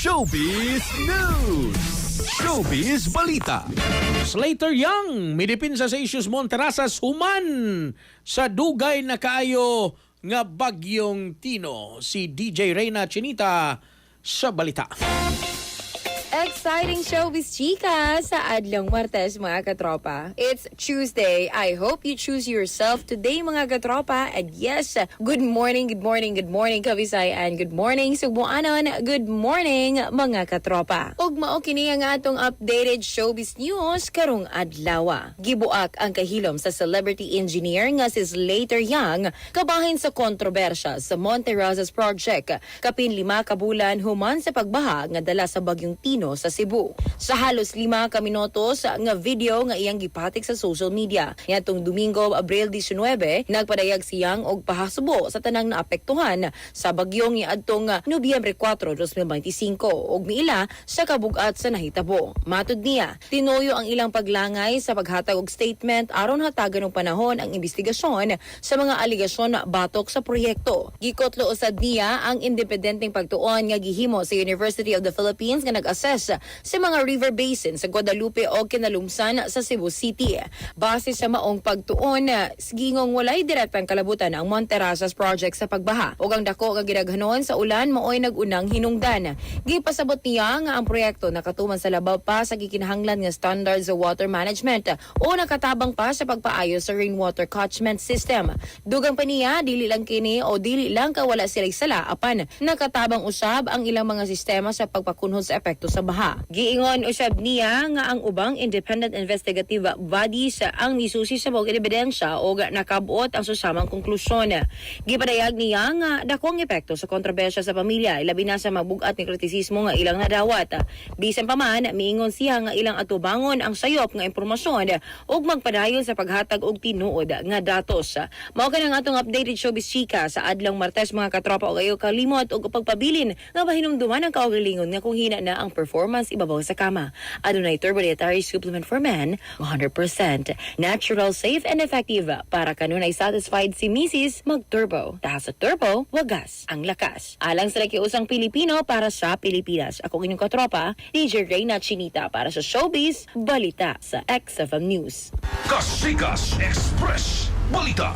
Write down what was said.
Showbiz News! Showbiz Balita! Slater Young, midipinsa sa issues Monterasas human sa dugay na kaayo nga bagyong Tino. Si DJ Reyna Chinita sa balita. Exciting showbiz chika sa Adlang Martes mga katropa. It's Tuesday. I hope you choose yourself today mga katropa. And yes, good morning Kabisay, and good morning Subuanon. Good morning mga katropa. Ug mao kini ang atong updated showbiz news karong adlaw. Gibuak ang kahilom sa celebrity engineer nga si Slater Young kabahin sa kontrobersya sa Monterasas project. Kapin 5 ka bulan human sa pagbaha nga dala sa bagyong Tino sa Cebu. Sa halos 5 ka minutos nga video nga iyang gipatik sa social media. Niadtong Domingo, Abril 19, nagpadayag siyang og pahasubo sa tanang naapektuhan sa bagyong niadtong Nobyembre 4, 2025 ug miila sa kabugat sa nahitabo. Matud niya, tinuyo ang ilang paglangay sa paghatag og statement aron hatagan og panahon ang investigasyon sa mga aligasyon batok sa proyekto. Gikotlo usad niya ang independenteng pagtuon nga gihimo sa University of the Philippines nga nag-assess sa mga river basin sa Guadalupe o kinalumsan sa Cebu City. Base sa maong pagtuon, gingong walay direktang kalabutan ang Monterasas project sa pagbaha ug ang dako nga gidaghanon sa ulan maoy nagunang hinungdan. Gipasabot niya nga ang proyekto nakatuman sa labaw pa sa gikinahanglan nga standards sa water management o nakatabang pa sa pagpaayo sa rainwater catchment system. Dugang pa niya dili lang kini o dili lang kawala sila sala apan nakatabang usab ang ilang mga sistema sa pagpakunhod sa epekto sa baha. Giingon usab niya nga ang ubang independent investigative bodies ang nisusi sa mga ebidensya o nakabuot ang susamang konklusyon. Gipadayag niya nga dakong epekto sa kontrobersya sa pamilya, labi na sa mabugat ni kritisismo nga ilang nadawat. Bisan pa man, miingon siya nga ilang atubangon ang sayop nga impormasyon ug magpadayon sa paghatag og tinuod nga datos. Mao kanang atong updated showbiz chika sa adlang Martes mga katropa ug ayo kalimot og pagpabilin nga mahinumduman ang kaugalingon nga kung hina na ang performance ibabaw sa kama. Adunay Turbo Dietary Supplement for Men, 100% natural, safe, and effective. Para kanunay satisfied si Mrs. mag-turbo. Dahil sa turbo, wagas ang lakas. Alang sa lakiusang Pilipino para sa Pilipinas. Ako inyong katropa, DJ Reyna Chinita para sa Showbiz Balita sa XFM News. Kasikas Express Balita!